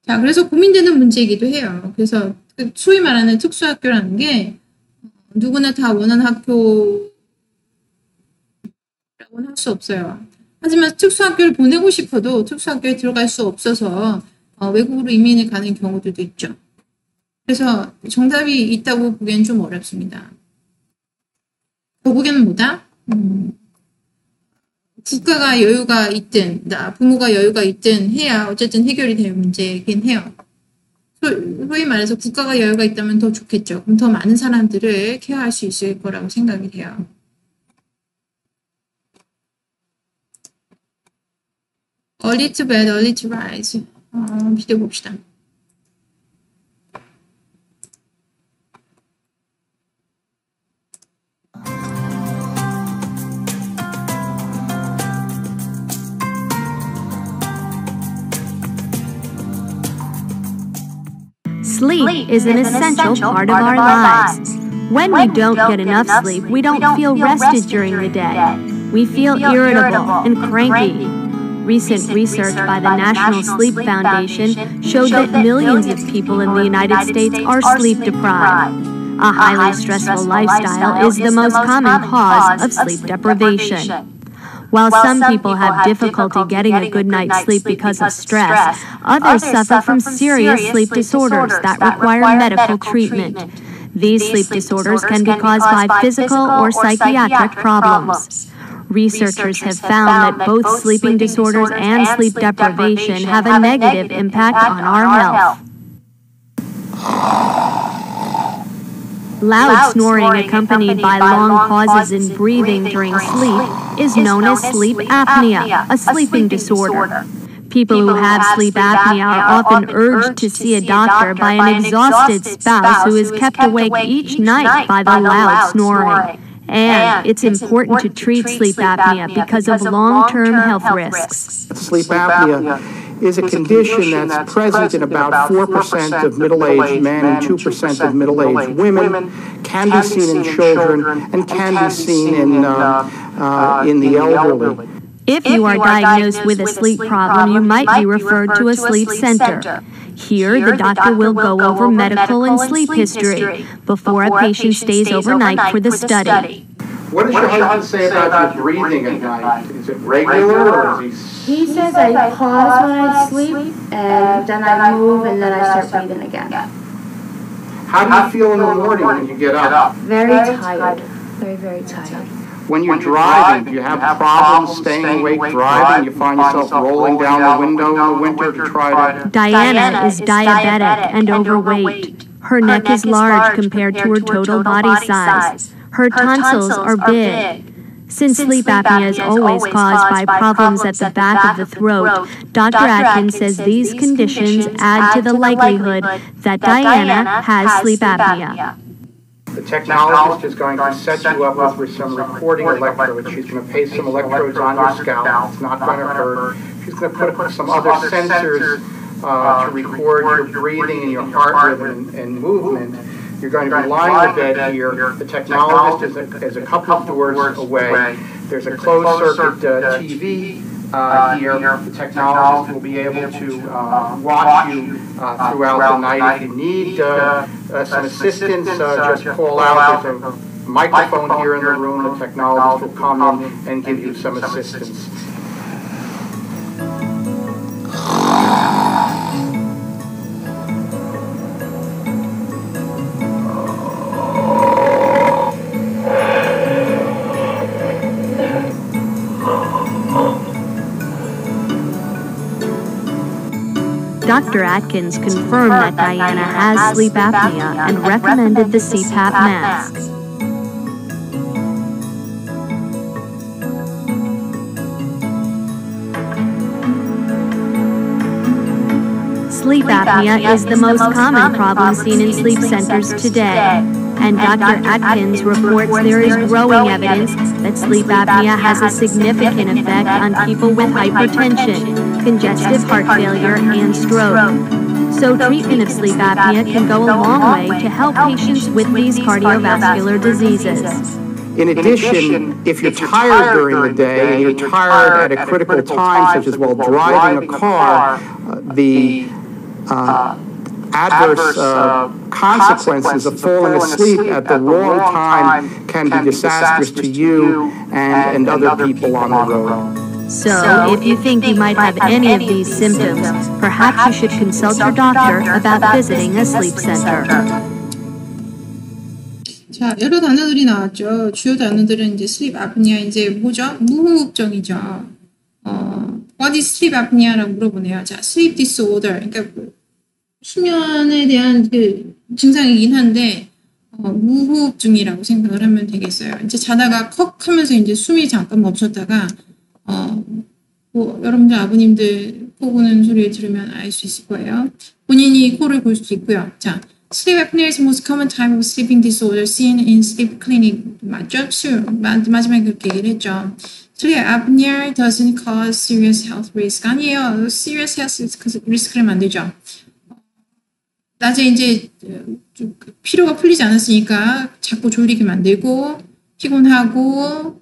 자, 그래서 고민되는 문제이기도 해요. 그래서 소위 말하는 특수학교라는 게 누구나 다 원하는 학교라고는 할 수 없어요. 하지만 특수학교를 보내고 싶어도 특수학교에 들어갈 수 없어서 외국으로 이민을 가는 경우들도 있죠. 그래서 정답이 있다고 보기엔 좀 어렵습니다. 결국에는 뭐다? 국가가 여유가 있든 부모가 여유가 있든 해야 어쨌든 해결이 될 문제이긴 해요. 소위 말해서 국가가 여유가 있다면 더 좋겠죠. 그럼 더 많은 사람들을 케어할 수 있을 거라고 생각이 돼요. Early to bed, early to rise. 비디오 봅시다. Sleep is an essential part of our lives. When we don't get enough sleep, we don't feel rested during the day. We feel irritable and cranky. Recent research by the National Sleep Foundation showed that millions of people in the United States are sleep deprived. A highly stressful lifestyle is the most common cause of sleep deprivation. While some people have difficulty getting a good night's sleep because of stress, others suffer from serious sleep disorders that require medical treatment. These sleep disorders can be caused by physical or psychiatric problems. Researchers have found that both sleeping disorders and sleep deprivation have a negative impact on our health. Loud snoring accompanied by long pauses in breathing during sleep is known as sleep apnea, a sleeping disorder. People who have sleep apnea are often urged to see a doctor by an exhausted spouse who is kept awake each night by the loud snoring. And it's important to treat sleep apnea because of long-term health risks. Sleep apnea is a condition that's present in about 4% of middle-aged men and 2% of middle-aged women, can be seen in children, and can be seen in the elderly. If you are diagnosed with a sleep problem, you might be referred to a sleep center. Here, the doctor will go over medical and sleep history before a patient stays overnight for the study. What does your husband say about your breathing at night? Is it regular, or is he says I pause when I sleep, and then I move, and then I start breathing again. How do you feel in the morning when you get up? Very tired. Very, very tired. When you're driving, do you have problems staying awake driving? You find yourself rolling down the window in the winter to try to... Diana is diabetic and overweight. Her neck is large compared to her total body size. Her tonsils are big. Since sleep apnea is always caused by problems at the back of the throat, Dr. Atkins says these conditions add to the likelihood that Diana has sleep apnea. The technologist is going to set you up with some recording electrodes. She's going to place some electrodes on your scalp. It's not going to hurt. She's going to put some other sensors to record your breathing and your heart rhythm and movement. You're going to be lying in bed here. The technologist is a couple of doors away. There's a closed-circuit TV here. The technologist will be able to watch you throughout the night. If you need some assistance, just call out. There's a microphone here in the room. The technologist will come in and give you some assistance. Dr. Atkins confirmed that Diana has sleep apnea and recommended the CPAP mask. Sleep apnea is the most common problem seen in sleep centers today, and Dr. Atkins reports there is growing evidence that sleep apnea has a significant effect on people with hypertension, congestive heart failure, and stroke. So treatment of sleep apnea can go a long way to help patients with these cardiovascular diseases. In addition, if you're tired during the day and you're tired at a critical time, such as while driving a car, the adverse consequences of falling asleep at the wrong time can be disastrous to you and other people on the road. So, if you think you might have any of these symptoms, perhaps you should consult your doctor about visiting a sleep center. 자, 여러 단어들이 나왔죠. 주요 단어들은 이제 sleep apnea, 이제 뭐죠? 무호흡증이죠. What is sleep apnea라고 물어보네요. 자, sleep disorder, 그러니까 수면에 대한 그 증상이긴 한데 무호흡증이라고 생각을 하면 되겠어요. 이제 자다가 컥 하면서 이제 숨이 잠깐 멈췄다가 뭐 여러분들 아버님들 코 고는 소리를 들으면 알 수 있을 거예요. 본인이 코를 골 수도 있고요. 자, sleep apnea is the most common type of sleeping disorder seen in sleep clinic. 맞죠? 마지막에 그렇게 얘기를 했죠. sleep apnea doesn't cause serious health risk. 아니에요. serious health risk를 만들죠. 낮에 이제 좀 피로가 풀리지 않았으니까 자꾸 졸리게 만들고 피곤하고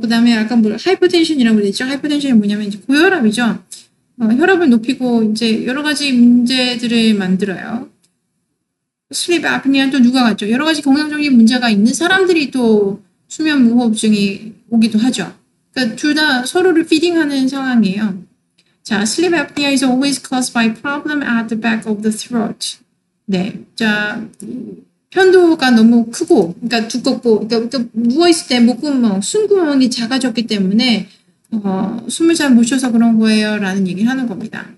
그다음에 약간 하이퍼텐션이라고 그랬죠. 하이퍼텐션이 뭐냐면 이제 고혈압이죠. 혈압을 높이고 이제 여러 가지 문제들을 만들어요. 슬립 아프니아 또 누가 같죠? 여러 가지 건강적인 문제가 있는 사람들이 또 수면 무호흡증이 오기도 하죠. 그러니까 둘 다 서로를 피딩하는 상황이에요. 자, sleep apnea is always caused by problem at the back of the throat. 네, 자, 편도가 너무 크고, 그러니까 두껍고, 그러니까 누워있을 때 목구멍, 숨구멍이 작아졌기 때문에 숨을 잘 못 쉬어서 그런 거예요 라는 얘기를 하는 겁니다.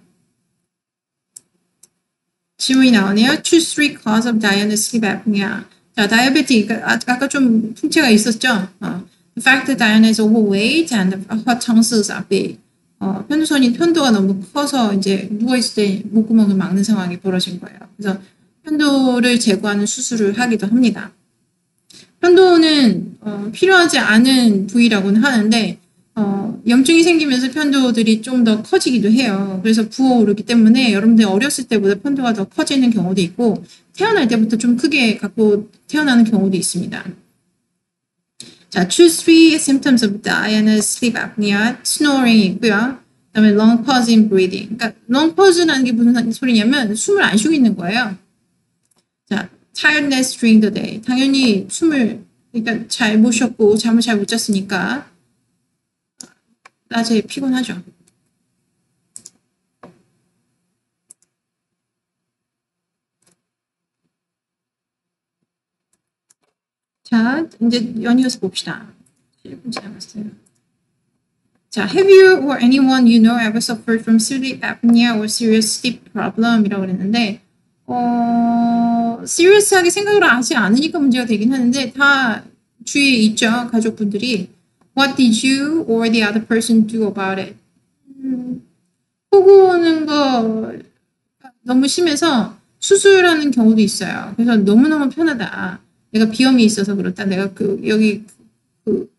질문이 나오네요. Choose three causes of diabetes sleep apnea. 자, 다이어베틱, 그러니까 아까 좀 풍채가 있었죠. The fact that Diana is overweight and her tonsils are big. 편도가 너무 커서 이제 누워있을 때 목구멍을 막는 상황이 벌어진 거예요. 그래서 편도를 제거하는 수술을 하기도 합니다. 편도는 필요하지 않은 부위라고는 하는데 염증이 생기면서 편도들이 좀 더 커지기도 해요. 그래서 부어오르기 때문에 여러분들 어렸을 때보다 편도가 더 커지는 경우도 있고 태어날 때부터 좀 크게 갖고 태어나는 경우도 있습니다. 자, choose three symptoms of Diana's sleep apnea. snoring 있고요. 그다음에 long pause in breathing. 그러니까 long pause라는 게 무슨 소리냐면 숨을 안 쉬고 있는 거예요. 자, tiredness during the day. 당연히 그러니까 잘 못 쉬었고 잠을 잘 못 잤으니까 낮에 피곤하죠. 자, 이제 연이어서 봅시다. 1분 지나갔어요. 자, have you or anyone you know ever suffered from sleep apnea or serious sleep problem? 이라고 그랬는데 serious하게 생각을 하지 않으니까 문제가 되긴 하는데 다 주위에 있죠. 가족분들이. What did you or the other person do about it? 코 고는 거 너무 심해서 수술하는 경우도 있어요. 그래서 너무너무 편하다. 내가 비염이 있어서 그렇다. 내가 여기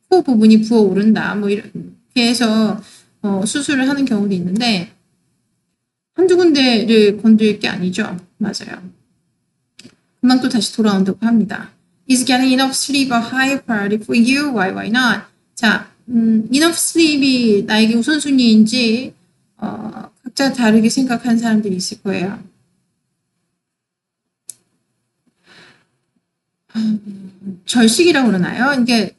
코 부분이 부어오른다. 뭐 이렇게 해서 수술을 하는 경우도 있는데 한두 군데를 건들 게 아니죠. 맞아요. 금방 또 다시 돌아온다고 합니다. Is getting enough sleep a high priority for you? Why not? 자, enough sleep이 나에게 우선순위인지 각자 다르게 생각하는 사람들이 있을 거예요. 절식이라고 그러나요? 이게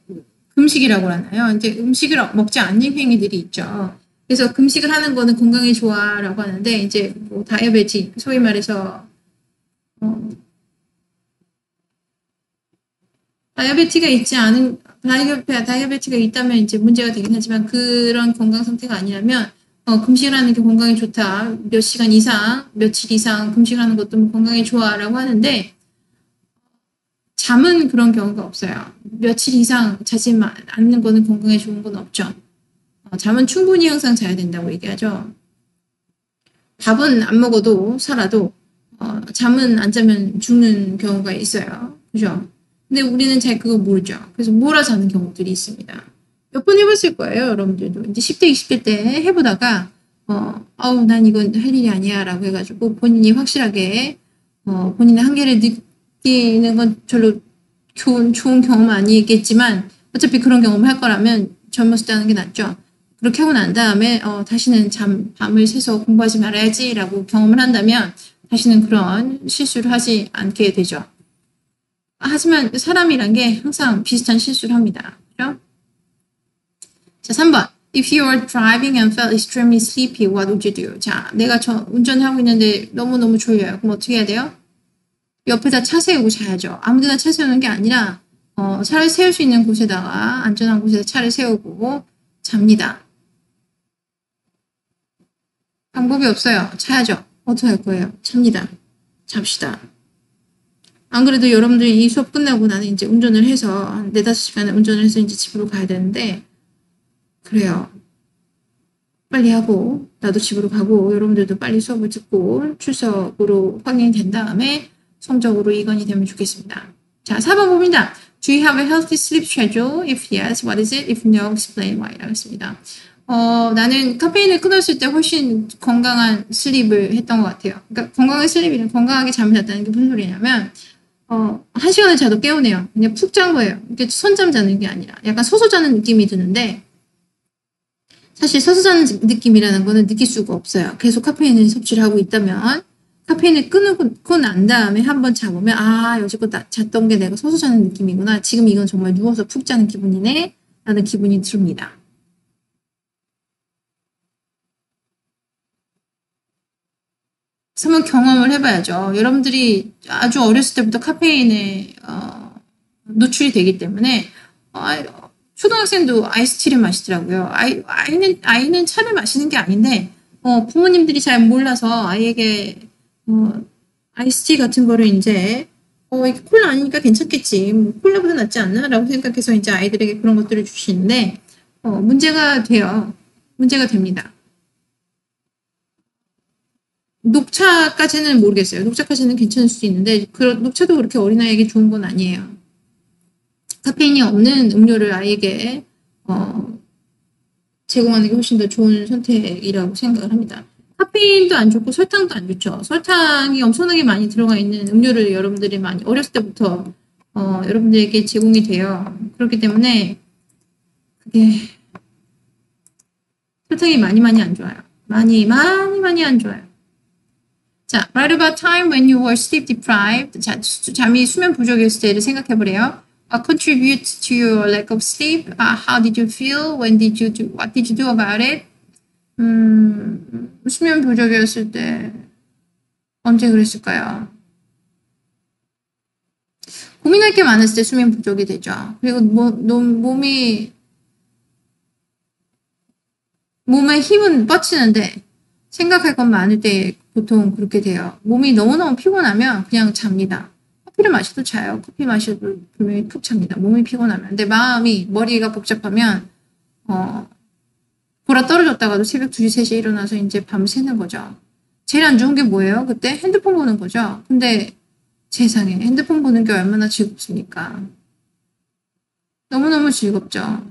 금식이라고 그러나요? 이제 음식을 먹지 않는 행위들이 있죠. 그래서 금식을 하는 거는 건강에 좋아라고 하는데 이제 뭐 다이어베틱, 소위 말해서 다이어베티가 있다면 이제 문제가 되긴 하지만 그런 건강 상태가 아니라면 금식을 하는 게 건강에 좋다. 몇 시간 이상, 며칠 이상 금식하는 것도 뭐 건강에 좋아라고 하는데 잠은 그런 경우가 없어요. 며칠 이상 자지 않는 거는 건강에 좋은 건 없죠. 잠은 충분히 항상 자야 된다고 얘기하죠. 밥은 안 먹어도 살아도 잠은 안 자면 죽는 경우가 있어요. 그죠? 근데 우리는 잘 그거 모르죠. 그래서 몰아자는 경우들이 있습니다. 몇 번 해봤을 거예요, 여러분들도. 이제 10대, 20대 때 해보다가, 난 이건 할 일이 아니야, 라고 해가지고 본인이 확실하게, 본인의 한계를 느끼는 건 별로 좋은 경험은 아니겠지만, 어차피 그런 경험을 할 거라면 젊었을 때 하는 게 낫죠. 그렇게 하고 난 다음에, 다시는 밤을 새서 공부하지 말아야지, 라고 경험을 한다면, 다시는 그런 실수를 하지 않게 되죠. 하지만 사람이란 게 항상 비슷한 실수를 합니다. 그죠? 자, 3번. If you are driving and felt extremely sleepy, what would you do? 자, 내가 운전을 하고 있는데 너무너무 졸려요. 그럼 어떻게 해야 돼요? 옆에다 차 세우고 자야죠. 아무 데나 차 세우는 게 아니라 차를 세울 수 있는 곳에다가 안전한 곳에다 차를 세우고 잡니다. 방법이 없어요. 자야죠. 어떻게 할 거예요? 잡니다. 잡시다. 안 그래도 여러분들이 이 수업 끝나고 나는 이제 운전을 해서 한 4-5시간을 운전을 해서 이제 집으로 가야 되는데 그래요. 빨리 하고 나도 집으로 가고 여러분들도 빨리 수업을 듣고 출석으로 확인이 된 다음에 성적으로 이건이 되면 좋겠습니다. 자, 4번 봅니다. Do you have a healthy sleep schedule? If yes, what is it? If no, explain why. 라고 했습니다. 나는 카페인을 끊었을 때 훨씬 건강한 슬립을 했던 것 같아요. 그러니까 건강한 슬립이란 건강하게 잠을 잤다는 게 무슨 소리냐면 1시간을 자도 깨우네요. 그냥 푹 잔 거예요. 이게 선잠 자는 게 아니라 약간 서서 자는 느낌이 드는데 사실 서서 자는 느낌이라는 거는 느낄 수가 없어요. 계속 카페인을 섭취를 하고 있다면 카페인을 끊고 난 다음에 한번 자보면 여지껏 잤던 게 내가 서서 자는 느낌이구나. 지금 이건 정말 누워서 푹 자는 기분이네 라는 기분이 듭니다. 한번 경험을 해봐야죠. 여러분들이 아주 어렸을 때부터 카페인에 노출이 되기 때문에 초등학생도 아이스티를 마시더라고요. 아이는 차를 마시는 게 아닌데 부모님들이 잘 몰라서 아이에게 아이스티 같은 거를 이제 이게 콜라 아니니까 괜찮겠지. 뭐 콜라보다 낫지 않나? 라고 생각해서 이제 아이들에게 그런 것들을 주시는데 문제가 돼요. 문제가 됩니다. 녹차까지는 모르겠어요. 녹차까지는 괜찮을 수도 있는데 녹차도 그렇게 어린아이에게 좋은 건 아니에요. 카페인이 없는 음료를 아이에게 제공하는 게 훨씬 더 좋은 선택이라고 생각을 합니다. 카페인도 안 좋고 설탕도 안 좋죠. 설탕이 엄청나게 많이 들어가 있는 음료를 여러분들이 많이 어렸을 때부터 여러분들에게 제공이 돼요. 그렇기 때문에 그게 설탕이 많이 안 좋아요. 많이 안 좋아요. 자, write about time when you were sleep deprived. 자, 잠이 수면 부족이었을 때를 생각해 보래요. Contribute to your lack of sleep. How did you feel? What did you do about it? 수면 부족이었을 때 언제 그랬을까요? 고민할 게 많았을 때 수면 부족이 되죠. 그리고 몸에 힘은 뻗치는데 생각할 건 많을 때 보통 그렇게 돼요. 몸이 너무너무 피곤하면 그냥 잡니다. 커피를 마셔도 자요. 커피 마셔도 분명히 푹 잡니다. 몸이 피곤하면. 근데 머리가 복잡하면 돌아 떨어졌다가도 새벽 2시, 3시에 일어나서 이제 밤을 새는 거죠. 제일 안 좋은 게 뭐예요? 그때 핸드폰 보는 거죠. 근데 세상에 핸드폰 보는 게 얼마나 즐겁습니까? 너무너무 즐겁죠.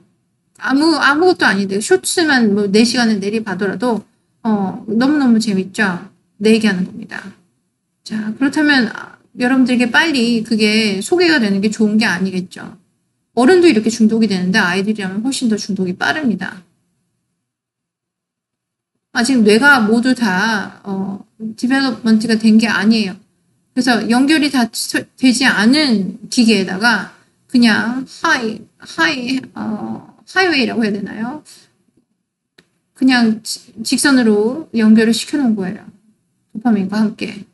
아무것도 아닌데 쇼츠만 4시간을 내리봐더라도 너무너무 재밌죠. 내 얘기하는 겁니다. 자, 그렇다면 여러분들에게 빨리 그게 소개가 되는 게 좋은 게 아니겠죠. 어른도 이렇게 중독이 되는데 아이들이라면 훨씬 더 중독이 빠릅니다. 아직 뇌가 모두 다 디벨롭먼트가 된 게 아니에요. 그래서 연결이 다 되지 않은 기계에다가 그냥 하이웨이라고 해야 되나요? 그냥 직선으로 연결을 시켜놓은 거예요. 도파민과 함께.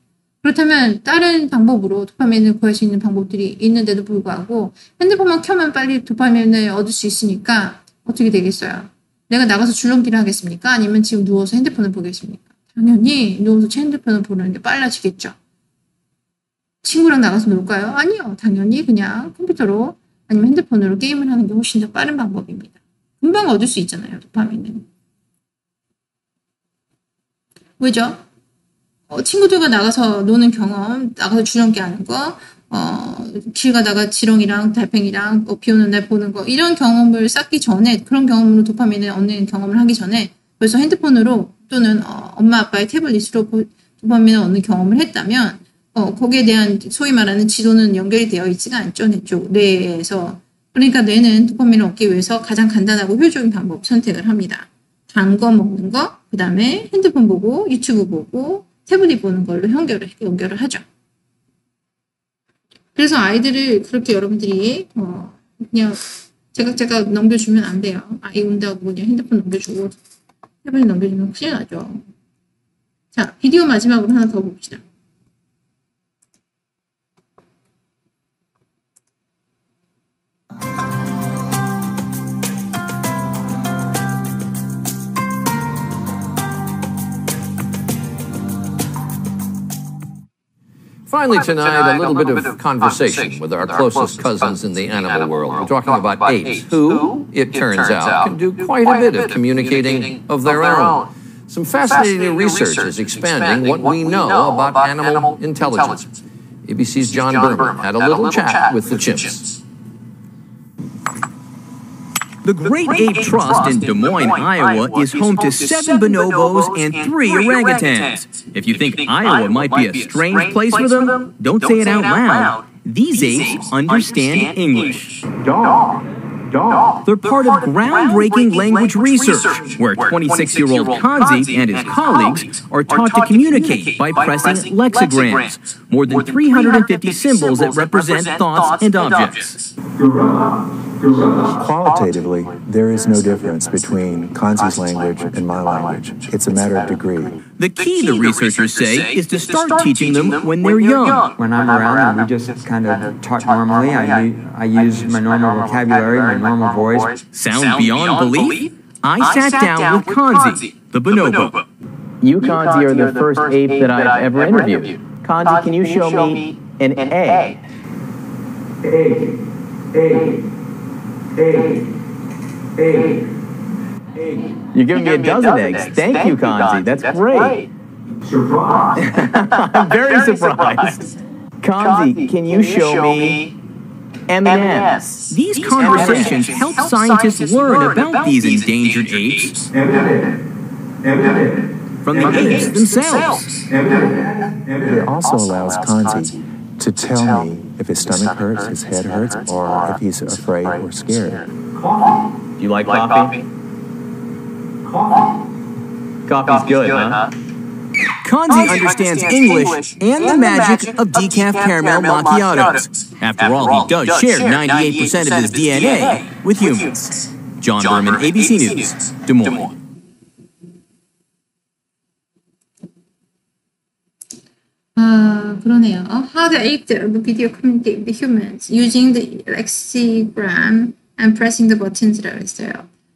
그렇다면 다른 방법으로 도파민을 구할 수 있는 방법들이 있는데도 불구하고 핸드폰만 켜면 빨리 도파민을 얻을 수 있으니까 어떻게 되겠어요? 내가 나가서 줄넘기를 하겠습니까? 아니면 지금 누워서 핸드폰을 보겠습니까? 당연히 누워서 핸드폰을 보는 게 빨라지겠죠. 친구랑 나가서 놀까요? 아니요. 당연히 그냥 컴퓨터로 아니면 핸드폰으로 게임을 하는 게 훨씬 더 빠른 방법입니다. 금방 얻을 수 있잖아요. 도파민은. 왜죠? 친구들과 나가서 노는 경험, 나가서 줄넘기 하는 거, 길 가다가 지렁이랑 달팽이랑 비 오는 날 보는 거, 이런 경험을 쌓기 전에, 그런 경험으로 도파민을 얻는 경험을 하기 전에 벌써 핸드폰으로 또는 엄마 아빠의 태블릿으로 도파민을 얻는 경험을 했다면 거기에 대한 소위 말하는 지도는 연결이 되어 있지가 않죠. 뇌에서. 그러니까 뇌는 도파민을 얻기 위해서 가장 간단하고 효율적인 방법 선택을 합니다. 단 거 먹는 거, 그 다음에 핸드폰 보고 유튜브 보고 태블릿 보는 걸로 연결을 하죠. 그래서 아이들을 그렇게 여러분들이 그냥 제각제각 넘겨주면 안 돼요. 아이 온다고 그냥 핸드폰 넘겨주고 태블릿 넘겨주면 큰일 나죠. 자, 비디오 마지막으로 하나 더 봅시다. Finally tonight, a little bit of conversation with our closest cousins in the animal world. We're talking about apes, who, it turns out, can do quite a bit of communicating of their own. Some fascinating research is expanding what we know about animal intelligence. ABC's John Berman had a little chat with the chimps. The Great Ape Trust in Des Moines, Iowa is home to 7 bonobos and 3 orangutans. If you think Iowa might be a strange place for them, don't say it out loud. These apes understand English. They're part of groundbreaking language research, where 26-year-old Kanzi and his colleagues are taught to communicate by pressing lexicograms, more than 350 symbols that represent thoughts and objects. Qualitatively, there is no difference between Kanzi's language and my language. It's a matter of degree. The key, the researchers say, is to start teaching them when they're young. When I'm around them, we just kind of talk normally. I use my normal vocabulary, my normal voice. Sound beyond belief? I sat down with Kanzi, the bonobo. You, Kanzi, are the first ape that I've ever interviewed. Kanzi, can you show me an A? You're giving me a dozen eggs. Thank you, Kanzi. That's great. Surprise! I'm very surprised. Kanzi, can you show me M&Ms? These conversations help scientists learn about these endangered apes from the apes themselves. It also allows Kanzi to tell me if his stomach hurts, his head hurts, or if he's afraid or scared. Do you like coffee? Coffee's good, huh? Kanzi understands English and the magic of decaf caramel macchiatos. After all, he does share 98% of his DNA with humans. John Berman, ABC News, Des Moines. 그러네요. How the ape did video communicate with the humans using the lexigram and pressing the buttons라고 했어요.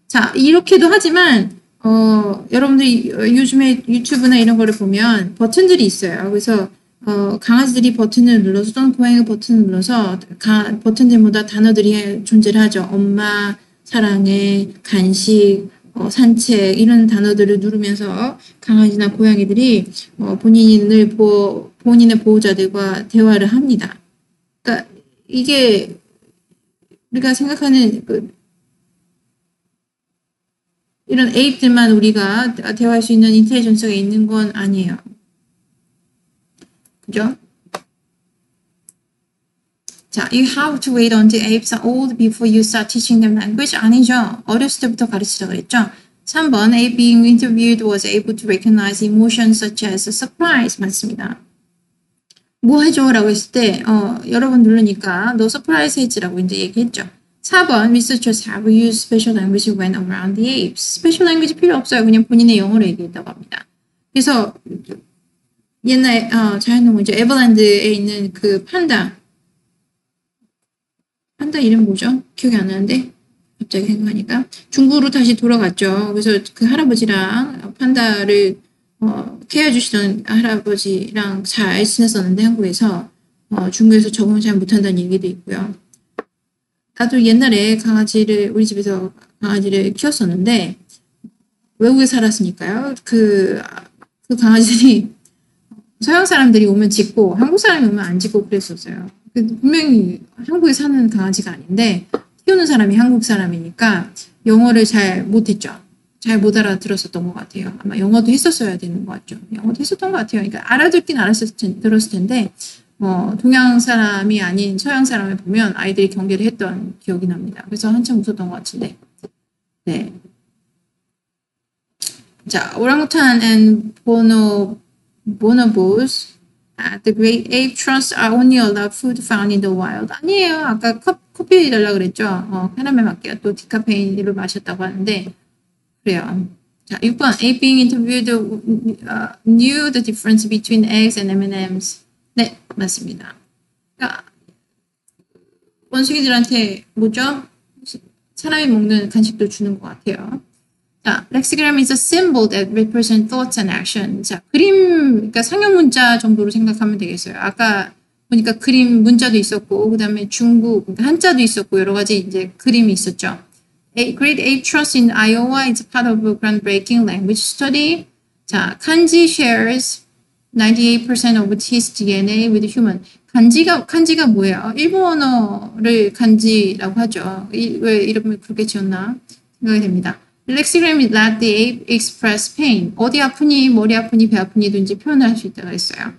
자, 이렇게도 하지만 여러분들이 요즘에 유튜브나 이런 거를 보면 버튼들이 있어요. 그래서 강아지들이 버튼을 눌러서 또는 고양이가 버튼을 눌러서 버튼들마다 단어들이 존재를 하죠. 엄마, 사랑해, 간식, 산책 이런 단어들을 누르면서 강아지나 고양이들이 본인의 보호자들과 대화를 합니다. 그러니까 이게 우리가 생각하는 이런 에이프들만 우리가 대화할 수 있는 인텔리전스가 있는 건 아니에요. 그죠? 자, you have to wait until apes are old before you start teaching them language. 아니죠. 어렸을 때부터 가르치라고 그랬죠. 3번, ape being interviewed was able to recognize emotions such as surprise. 맞습니다. 뭐 해줘? 라고 했을 때, 여러 번 누르니까 너 서프라이즈 해지라고 이제 얘기했죠. 4번, researchers have used special language when around the apes. 스페셜 랭귀지 필요 없어요. 그냥 본인의 영어로 얘기했다고 합니다. 그래서 옛날 자연동물 이제 에버랜드에 있는 그 판다 이름 뭐죠? 기억이 안 나는데 갑자기 생각하니까 중국으로 다시 돌아갔죠. 그래서 그 할아버지랑 판다를 케어 주시던 할아버지랑 잘 지냈었는데 한국에서 중국에서 적응을 잘 못한다는 얘기도 있고요. 나도 옛날에 우리 집에서 강아지를 키웠었는데 외국에 살았으니까요. 그 강아지들이 서양 사람들이 오면 짖고 한국 사람이 오면 안 짖고 그랬었어요. 분명히 한국에 사는 강아지가 아닌데 키우는 사람이 한국 사람이니까 영어를 잘 못했죠. 잘 못 알아들었었던 것 같아요. 아마 영어도 했었어야 되는 것 같죠. 영어도 했었던 것 같아요. 그러니까 알아듣긴 들었을 텐데 동양 사람이 아닌 서양 사람을 보면 아이들이 경계를 했던 기억이 납니다. 그래서 한참 웃었던 것 같은데. 네. 자, 오랑우탄 and bonobos at the great ape trusts are only allowed food found in the wild. 아니에요. 아까 커피 달라고 그랬죠. 카라멜 마키아또 디카페인으로 마셨다고 하는데 그래요. 자, 6번. Ape being interviewed knew the difference between eggs and M&M's. 네, 맞습니다. 그러니까 원숭이들한테 뭐죠? 사람이 먹는 간식도 주는 것 같아요. 자, lexigram is a symbol that represents thoughts and action. 자, 그림, 그러니까 상형 문자 정도로 생각하면 되겠어요. 아까 보니까 그림 문자도 있었고, 그 다음에 중국, 그러니까 한자도 있었고, 여러 가지 이제 그림이 있었죠. Great Ape Trust in Iowa is part of a groundbreaking language study. 자, kanji shares 98% of its DNA with human. 간지가 뭐예요? 일본어를 간지라고 하죠. 왜 이름을 그렇게 지었나 생각이 됩니다. Lexigram is let the ape express pain. 어디 아프니, 머리 아프니, 배 아프니든지 표현할 수 있다고 했어요.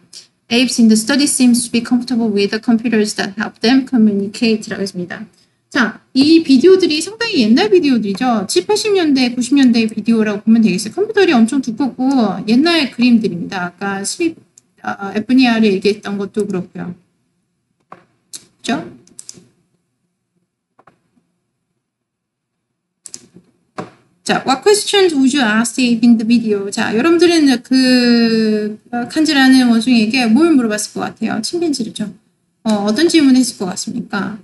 Apes in the study seems to be comfortable with the computers that help them communicate라고 했습니다. 자, 이 비디오들이 상당히 옛날 비디오들이죠. 7, 80년대, 90년대 비디오라고 보면 되겠어요. 컴퓨터들이 엄청 두껍고 옛날 그림들입니다. 아까 에프니아를 얘기했던 것도 그렇고요. 그죠? 자, what questions would you ask the ape in the video? 자, 여러분들은 그 칸지라는 원숭이에게 뭘 물어봤을 것 같아요? 침팬지죠. 어떤 질문을 했을 것 같습니까?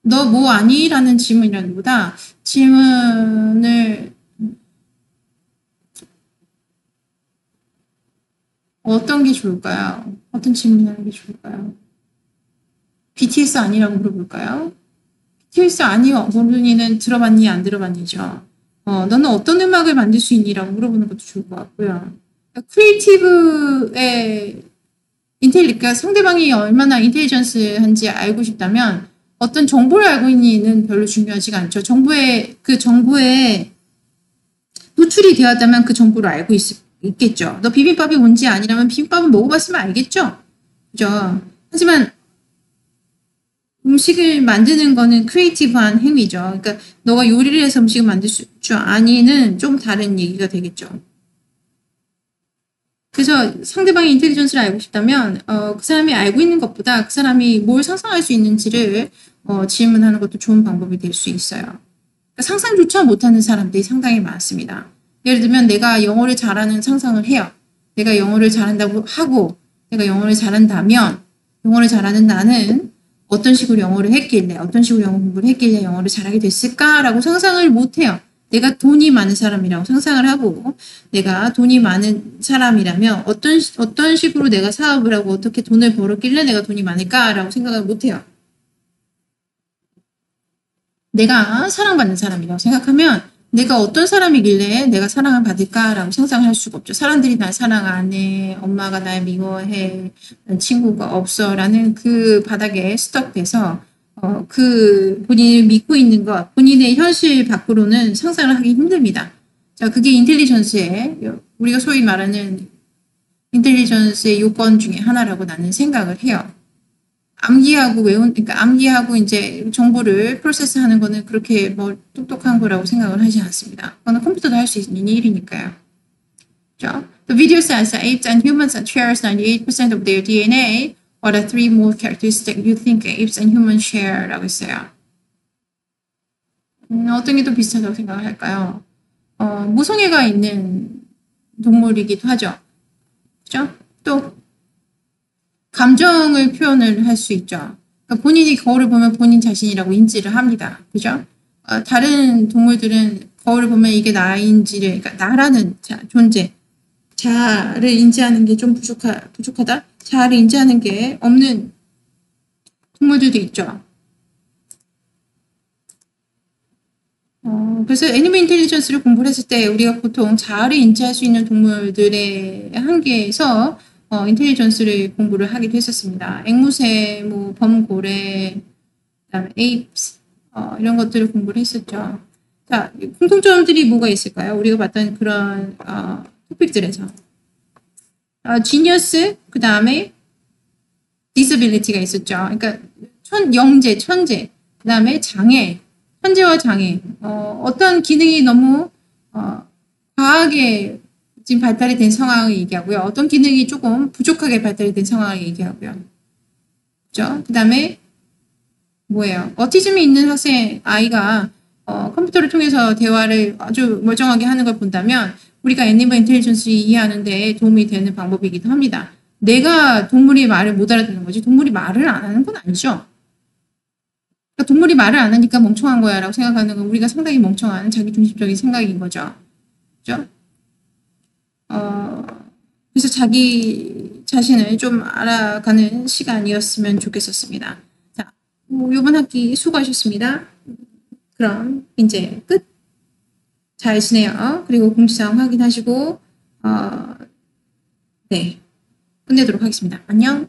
너 뭐 아니? 라는 질문이라기보다 질문을 어떤 게 좋을까요? 어떤 질문을 하는 게 좋을까요? BTS 아니라고 물어볼까요? BTS 아니 원숭이는 들어봤니 안 들어봤니죠. 너는 어떤 음악을 만들 수 있니라고 물어보는 것도 좋을 것 같고요. 크리에이티브의 그러니까 상대방이 얼마나 인텔리전스한지 알고 싶다면 어떤 정보를 알고 있니는 별로 중요하지가 않죠. 정보에 노출이 되었다면 그 정보를 알고 있겠죠. 너 비빔밥이 뭔지 아니라면 비빔밥은 먹어봤으면 알겠죠. 그죠? 하지만 음식을 만드는 거는 크리에이티브한 행위죠. 그러니까 너가 요리를 해서 음식을 만들 줄 아니는 좀 다른 얘기가 되겠죠. 그래서 상대방의 인텔리전스를 알고 싶다면 그 사람이 알고 있는 것보다 그 사람이 뭘 상상할 수 있는지를 질문하는 것도 좋은 방법이 될 수 있어요. 그러니까 상상조차 못하는 사람들이 상당히 많습니다. 예를 들면 내가 영어를 잘하는 상상을 해요. 내가 영어를 잘한다고 하고 내가 영어를 잘한다면 영어를 잘하는 나는 어떤 식으로 영어를 했길래 어떤 식으로 영어 공부를 했길래 영어를 잘하게 됐을까라고 상상을 못해요. 내가 돈이 많은 사람이라고 상상을 하고 내가 돈이 많은 사람이라면 어떤 식으로 내가 사업을 하고 어떻게 돈을 벌었길래 내가 돈이 많을까라고 생각을 못해요. 내가 사랑받는 사람이라고 생각하면 내가 어떤 사람이길래 내가 사랑을 받을까라고 상상을 할 수가 없죠. 사람들이 날 사랑 안 해, 엄마가 날 미워해, 친구가 없어 라는 그 바닥에 스톱돼서 그 본인이 믿고 있는 것, 본인의 현실 밖으로는 상상을 하기 힘듭니다. 자, 그게 인텔리전스의, 우리가 소위 말하는 인텔리전스의 요건 중에 하나라고 나는 생각을 해요. 그러니까 암기하고 이제 정보를 프로세스하는 거는 그렇게 뭐 똑똑한 거라고 생각을 하지 않습니다. 그거는 컴퓨터도 할 수 있는 일이니까요. 그렇죠? The video says that apes and humans shares 98% of their DNA. What are three more characteristics you think apes and humans share? 라고 했어요. 어떤 게 또 비슷하다고 생각을 할까요? 모성애가 있는 동물이기도 하죠. 그죠? 또 감정을 표현을 할 수 있죠. 그러니까 본인이 거울을 보면 본인 자신이라고 인지를 합니다. 그죠? 다른 동물들은 거울을 보면 이게 나인지를, 그러니까 나라는 존재, 자아를 인지하는 게 좀 부족하다? 자아를 인지하는 게 없는 동물들도 있죠. 그래서 애니멀 인텔리전스를 공부를 했을 때 우리가 보통 자아를 인지할 수 있는 동물들의 한계에서 인텔리전스를 공부를 하기도 했었습니다. 앵무새, 뭐 범고래, 그다음에 에이프스 이런 것들을 공부를 했었죠. 자, 공통점들이 뭐가 있을까요? 우리가 봤던 그런 토픽들에서 지니어스, 그 다음에 디스빌리티가 있었죠. 그러니까 천재, 그 다음에 장애, 천재와 장애. 어떤 기능이 너무 과하게 지금 발달이 된 상황을 얘기하고요. 어떤 기능이 조금 부족하게 발달이 된 상황을 얘기하고요. 그죠? 그 다음에 뭐예요? 오티즘이 있는 아이가 컴퓨터를 통해서 대화를 아주 멀쩡하게 하는 걸 본다면 우리가 애니멀 인텔리전스를 이해하는 데 도움이 되는 방법이기도 합니다. 내가 동물이 말을 못 알아듣는 거지 동물이 말을 안 하는 건 아니죠. 그러니까 동물이 말을 안 하니까 멍청한 거야 라고 생각하는 건 우리가 상당히 멍청한 자기중심적인 생각인 거죠. 그죠? 그래서 자기 자신을 좀 알아가는 시간이었으면 좋겠었습니다. 자, 이번 학기 수고하셨습니다. 그럼 이제 끝. 잘 지내요. 그리고 공지사항 확인하시고 네, 끝내도록 하겠습니다. 안녕.